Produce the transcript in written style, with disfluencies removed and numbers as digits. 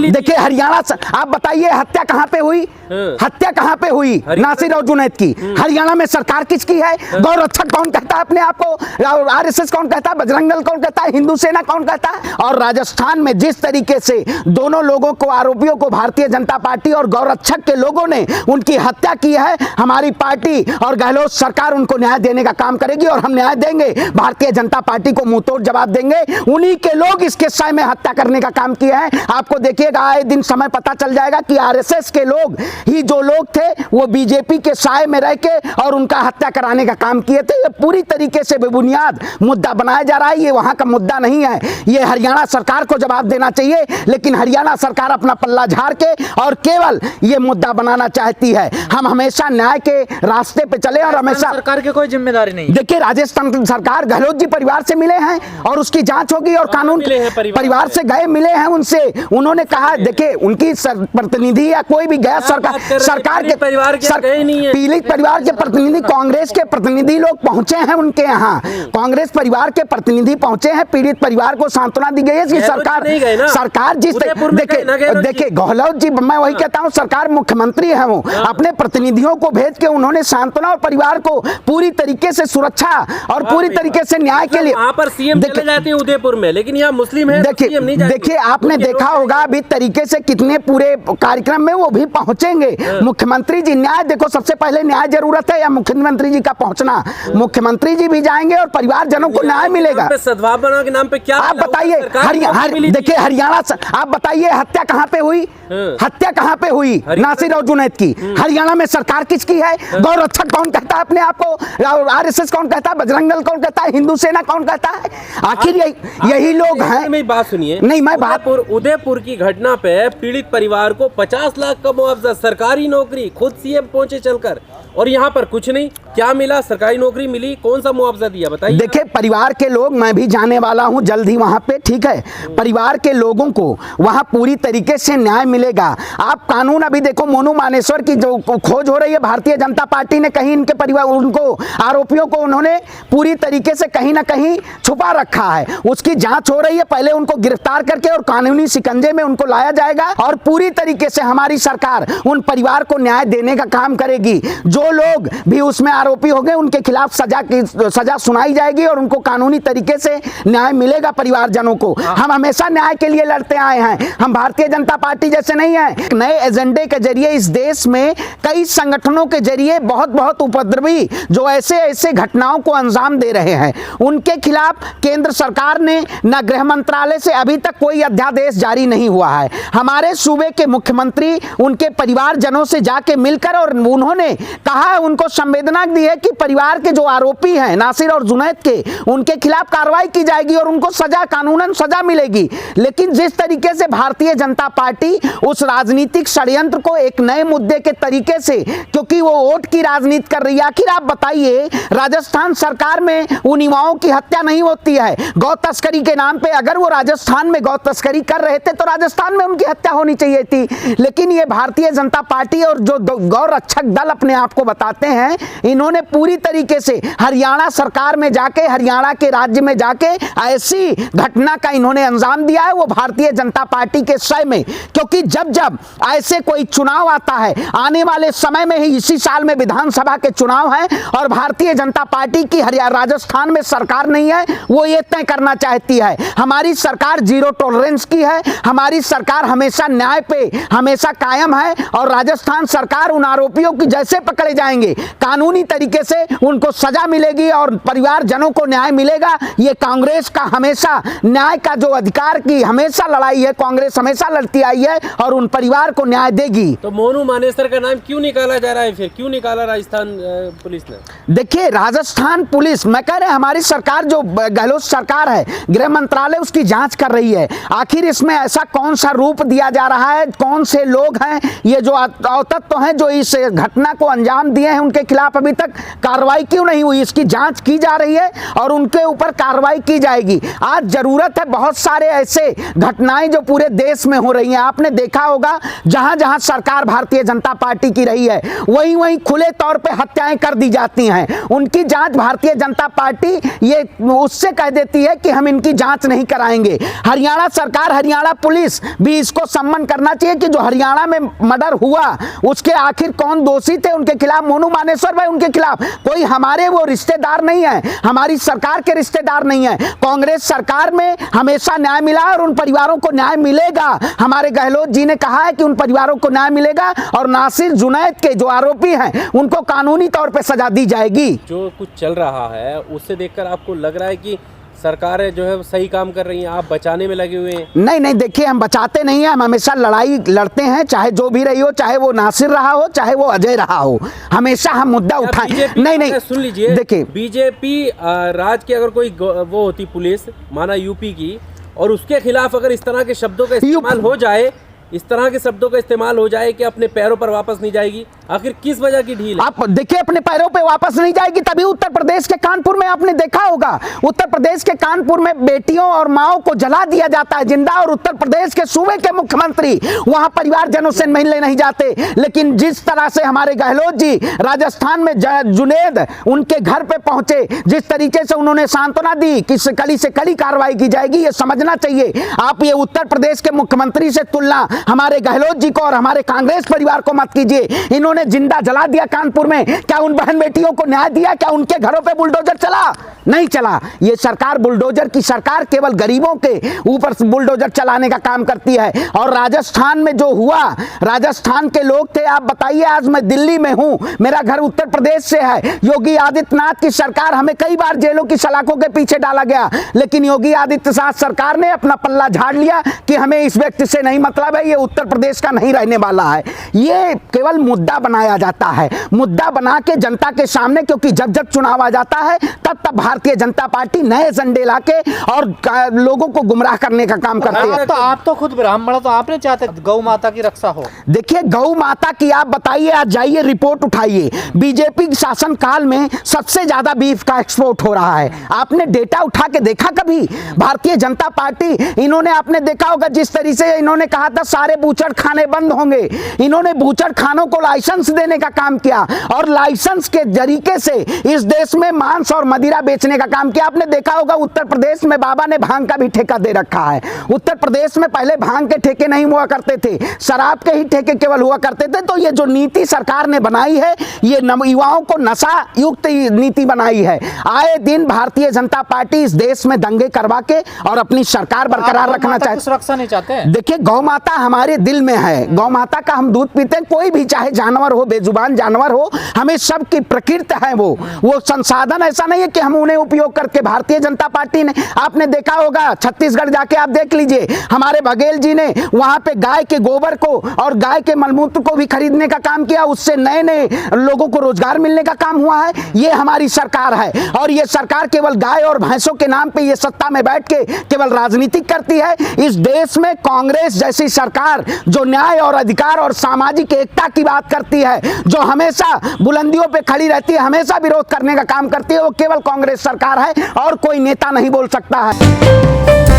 देखिए हरियाणा आप बताइए हत्या कहाँ पे हुई, हत्या कहाँ पे हुई? नासिर और जुनैद की। हरियाणा में सरकार किसकी है? गौरक्षक कौन कहता है अपने आप को? आरएसएस कौन कहता है? बजरंग दल कौन कहता है? हिंदू सेना कौन कहता है? और राजस्थान में जिस तरीके से दोनों लोगों को, आरोपियों को भारतीय जनता पार्टी और गौरक्षक के लोगों ने उनकी हत्या की है, हमारी पार्टी और गहलोत सरकार उनको न्याय देने का काम करेगी और हम न्याय देंगे। भारतीय जनता पार्टी को मुंहतोड़ जवाब देंगे। उन्हीं के लोग इसके साय में हत्या करने का काम किए हैं। आपको देखिएगा आए दिन समय पता चल जाएगा कि आरएसएस के लोग ही जो लोग थे वो बीजेपी के साय में रह के और उनका हत्या कराने का काम किए थे। ये पूरी तरीके से बेबुनियाद मुद्दा बनाया जा रहा है। ये वहां का मुद्दा नहीं है, ये हरियाणा सरकार को जवाब देना चाहिए। लेकिन हरियाणा सरकार अपना पल्ला झाड़ के और केवल ये मुद्दा बनाना चाहती है। हम हमेशा न्याय के रास्ते पे चले और हमेशा सरकार की कोई जिम्मेदारी नहीं। देखिए राजस्थान सरकार गहलोत जी परिवार से मिले हैं और उसकी जांच होगी और कानून परिवार से गए मिले हैं उनसे। उन्होंने कहा देखिए उनकी प्रतिनिधि या कोई भी गया सरकार के पीड़ित परिवार के प्रतिनिधि, कांग्रेस के प्रतिनिधि लोग पहुंचे हैं उनके यहाँ। कांग्रेस परिवार के प्रतिनिधि पहुंचे हैं, पीड़ित परिवार को सांत्वना दी गई है कि सरकार जिस देखिए गहलोत जी, मैं वही कहता हूँ सरकार मुख्यमंत्री है, वो अपने प्रतिनिधियों को भेज के उन्होंने सांत्वना और परिवार को पूरी तरीके से सुरक्षा और पूरी तरीके से न्याय के लिए। वहाँ पर सीएम चले जाते हैं उदयपुर में, लेकिन यहाँ मुस्लिम है। देखिए आपने देखा होगा अभी तरीके से कितने पूरे कार्यक्रम में वो भी पहुंचेंगे। मुख्यमंत्री जी न्याय, देखो सबसे पहले न्याय जरूरत है या मुख्यमंत्री जी का पहुंचना? मुख्यमंत्री जी भी जाएंगे और परिवारजनों को न्याय मिलेगा। सद्भावना के नाम पे क्या आप बताइए? देखिए हरियाणा आप बताइए हत्या कहाँ पे हुई, हत्या कहाँ पे हुई? नासिर और जुनैद की। हरियाणा में सरकार किसकी है? गौरक्षक कौन कहता है अपने आप को? आरएसएस कौन कहता है? बजरंग दल कौन कहता है? हिंदू सेना कौन कहता है? आखिर यही लोग हैं। मेरी बात सुनिए। नहीं मैं बात उदयपुर की घटना पे पीड़ित परिवार को 50 लाख का मुआवजा, सरकारी नौकरी, खुद सीएम पहुंचे चलकर, और यहाँ पर कुछ नहीं। क्या मिला? सरकारी नौकरी मिली, कौन सा मुआवजा दिया बताइए? देखिए परिवार के लोग, मैं भी जाने वाला हूँ जल्द ही वहाँ पे, ठीक है? परिवार के लोगों को वहाँ पूरी तरीके से न्याय मिलेगा। आप कानून अभी देखो, मोनू मानेसर की जो खोज हो रही है, भारतीय जनता पार्टी ने कहीं इनके परिवार, उनको आरोपियों को उन्होंने पूरी तरीके से कहीं ना कहीं छुपा रखा है। उसकी जांच हो रही है, पहले उनको गिरफ्तार करके और कानूनी शिकंजे में उनको लाया जाएगा और पूरी तरीके से हमारी सरकार उन परिवार को न्याय देने का काम करेगी। जो लोग भी उसमें आरोपी होंगे उनके खिलाफ सजा सुनाई जाएगी और उनको कानूनी तरीके से न्याय मिलेगा परिवारजनों को। हम हमेशा न्याय के लिए लड़ते आए हैं। हम भारतीय जनता पार्टी जैसे नहीं है। नए एजेंडे के जरिए इस देश में कई संगठनों के जरिए बहुत उपद्रवी जो ऐसे घटनाओं को अंजाम दे रहे हैं, उनके खिलाफ केंद्र सरकार ने न गृह मंत्रालय से अभी तक कोई अध्यादेश जारी नहीं हुआ है। हमारे सूबे के मुख्यमंत्री उनके परिवारजनों से जाके मिलकर और उन्होंने कहा, उनको संवेदना दी है कि परिवार के जो आरोपी हैं नासिर और जुनैद के, उनके खिलाफ कार्रवाई की जाएगी और उनको सजा, कानूनन सजा मिलेगी। लेकिन जिस तरीके से भारतीय जनता पार्टी उस राजनीतिक षड्यंत्र को एक नए मुद्दे के तरीके से, क्योंकि वो वोट की राजनीति कर रही है। आखिर आप बताइए राजस्थान सरकार में उन युवाओं की हत्या नहीं होती है गौ तस्करी के नाम पे? अगर वो राजस्थान में गौ तस्करी कर रहे थे तो राजस्थान में उनकी हत्या होनी चाहिए थी। लेकिन ये भारतीय जनता पार्टी और जो गौ रक्षक दल अपने आप को बताते हैं, इन्होंने पूरी तरीके से हरियाणा सरकार में जाके, हरियाणा के राज्य में जाके ऐसी घटना का इन्होंने अंजाम दिया है। वो भारतीय जनता पार्टी के सय में, क्योंकि जब ऐसे कोई चुनाव आता है, आने वाले समय में ही इसी साल में विधानसभा के चुनाव है और भारतीय जनता पार्टी की राजस्थान में सरकार नहीं है, वो ये तय करना चाहती है हमारी सरकार जीरो टॉलरेंस की है, हमारी सरकार हमेशा न्याय पे हमेशा कायम है और राजस्थान सरकार उन आरोपियों की जैसे पकड़े जाएंगे कानूनी तरीके से उनको सजा मिलेगी और परिवारजनों को न्याय मिलेगा। ये कांग्रेस का हमेशा न्याय का जो अधिकार की हमेशा लड़ाई है, कांग्रेस हमेशा लड़ती आई है और उन परिवार को न्याय देगी। तो मोनू मानेसर का नाम क्यों निकाला जा रहा है? फिर क्यों निकाला राजस्थान पुलिस ने? देखिए राजस्थान पुलिस, मैं कह रहे हमारी सरकार जो गहलोत सरकार है, गृह मंत्रालय उसकी जांच कर रही है। आखिर इसमें ऐसा कौन सा रूप दिया जा रहा है, कौन से लोग हैं ये जो औतत्व हैं जो इस घटना को अंजाम अंजाम दिए हैं उनके खिलाफ अभी तक कार्रवाई क्यों नहीं हुई? इसकी जांच की जा रही है और उनके ऊपर कार्रवाई की जाएगी। आज जरूरत है, बहुत सारे ऐसे घटनाएं जो पूरे देश में हो रही हैं, आपने देखा होगा जहां जहां सरकार भारतीय जनता पार्टी की रही है वहीं वहीं खुले तौर पे हत्याएं कर दी जाती हैं। उनकी जांच भारतीय जनता पार्टी ये उससे कह देती है कि हम इनकी जांच नहीं कराएंगे। हरियाणा सरकार, हरियाणा पुलिस भी इसको सम्मान करना चाहिए कि जो हरियाणा में मर्डर हुआ उसके आखिर कौन दोषी थे, उनके खिलाफ मोनू मानेसर भाई, उनके खिलाफ कोई हमारे वो रिश्तेदार नहीं है, हमारी सरकार के रिश्तेदार नहीं है। कांग्रेस सरकार में हमेशा न्याय मिला और उन परिवारों को न्याय मिलेगा। हमारे गहलोत जी ने कहा है कि उन परिवारों को न्याय मिलेगा और नासिर जुनैद के जो आरोपी हैं उनको कानूनी तौर पे सजा दी जाएगी। जो कुछ चल रहा है उससे देखकर आपको लग रहा है कि सरकारें जो है सही काम कर रही हैं, आप बचाने में लगे हुए हैं? नहीं नहीं, देखिए हम बचाते नहीं हैं, हम हमेशा लड़ाई लड़ते हैं, चाहे जो भी रही हो, चाहे वो नासिर रहा हो, चाहे वो अजय रहा हो, हमेशा हम मुद्दा उठाए। नहीं नहीं, सुन लीजिए, देखिए बीजेपी राज्य की अगर कोई वो होती पुलिस, माना यूपी की, और उसके खिलाफ अगर इस तरह के शब्दों का इस्तेमाल हो जाए, इस तरह के शब्दों का इस्तेमाल हो जाए कि अपने पैरों पर वापस नहीं जाएगी, आखिर किस वजह की ढील? आप देखिए, अपने पैरों पे वापस नहीं जाएगी। तभी उत्तर प्रदेश के कानपुर में आपने देखा होगा, उत्तर प्रदेश के कानपुर में बेटियों और माओं को जला दिया जाता है जिंदा, और उत्तर प्रदेश के सूबे के मुख्यमंत्री वहां परिवारजनों से मिलने नहीं जाते। लेकिन जिस तरह से हमारे गहलोत जी राजस्थान में जुनैद उनके घर पे पहुंचे, जिस तरीके से उन्होंने सांत्वना दी कि कड़ी से कड़ी कार्रवाई की जाएगी, ये समझना चाहिए। आप ये उत्तर प्रदेश के मुख्यमंत्री से तुलना हमारे गहलोत जी को और हमारे कांग्रेस परिवार को मत कीजिए। इन्होंने जिंदा जला दिया कानपुर में, क्या उन बहन बेटियों को न्याय दिया? क्या उनके घरों पे बुलडोजर चला? नहीं चला। ये सरकार बुलडोजर की सरकार केवल गरीबों के ऊपर बुलडोजर चलाने का काम करती है। और राजस्थान में जो हुआ, राजस्थान के लोग थे, आप बताइए, आज मैं दिल्ली में हूं, मेरा घर उत्तर प्रदेश से है। योगी आदित्यनाथ की सरकार, हमें कई बार जेलों की सलाखों के पीछे डाला गया, लेकिन योगी आदित्यनाथ सरकार ने अपना पल्ला झाड़ लिया कि हमें इस व्यक्ति से नहीं मतलब है, ये उत्तर प्रदेश का नहीं रहने वाला है। ये केवल मुद्दा बनाया जाता है, मुद्दा बना के जनता के सामने, क्योंकि जब जब चुनाव आ जाता है तब तब भारतीय जनता पार्टी नए एजेंडे लाके और लोगों को गुमराह करने का काम करती है। तो आप तो खुद ब्राह्मण, तो आपने चाहते गौ माता की रक्षा हो? देखिए, गौ माता की आप बताइए, आज जाइए रिपोर्ट उठाइए, बीजेपी शासन काल में सबसे ज्यादा बीफ का एक्सपोर्ट हो रहा है। आपने डेटा उठा के देखा कभी? भारतीय जनता पार्टी, इन्होंने, आपने देखा होगा जिस तरीके से इन्होंने कहा था सारे बूचड़ खाने बंद होंगे, इन्होंने बूचड़ खानों को लाइसेंस देने का काम किया और लाइसेंस के जरिए से इस देश में मांस और मदिरा बेचने का काम किया। आपने देखा होगा उत्तर प्रदेश में बाबा ने भांग का भी ठेका दे रखा है। उत्तर प्रदेश में पहले भांग के ठेके नहीं हुआ करते थे, शराब के ही ठेके केवल हुआ करते थे। तो ये जो नीति सरकार ने बनाई है, ये युवाओं को नशा युक्त नीति बनाई है। आए दिन भारतीय जनता पार्टी इस देश में दंगे करवा के और अपनी सरकार बरकरार रखना चाहती है। सुरक्षा नहीं चाहते हैं? देखिए, गौ माता हमारे दिल में है, गौ माता का हम दूध पीते हैं। कोई भी चाहे जानवर हो, बेजुबान जानवर हो, हमें सबकी प्रकृति है, वो संसाधन ऐसा नहीं है कि हम उन्हें उपयोग करके। भारतीय जनता पार्टी ने, आपने देखा होगा छत्तीसगढ़ जाके आप देख लीजिए, हमारे बघेल जी ने वहां पे गाय के गोबर को और गाय के मलमूत्र को भी खरीदने का काम किया, उससे नए नए लोगों को रोजगार मिलने का काम हुआ है। ये हमारी सरकार है और ये सरकार केवल गाय और भैंसों के नाम पे ये सत्ता में बैठ के केवल राजनीति करती है। इस देश में कांग्रेस जैसी सरकार जो न्याय और अधिकार और सामाजिक एकता की बात करती है, जो हमेशा बुलंदियों पे खड़ी रहती है, हमेशा विरोध करने का काम करती है, वो केवल कांग्रेस सरकार है और कोई नेता नहीं बोल सकता है।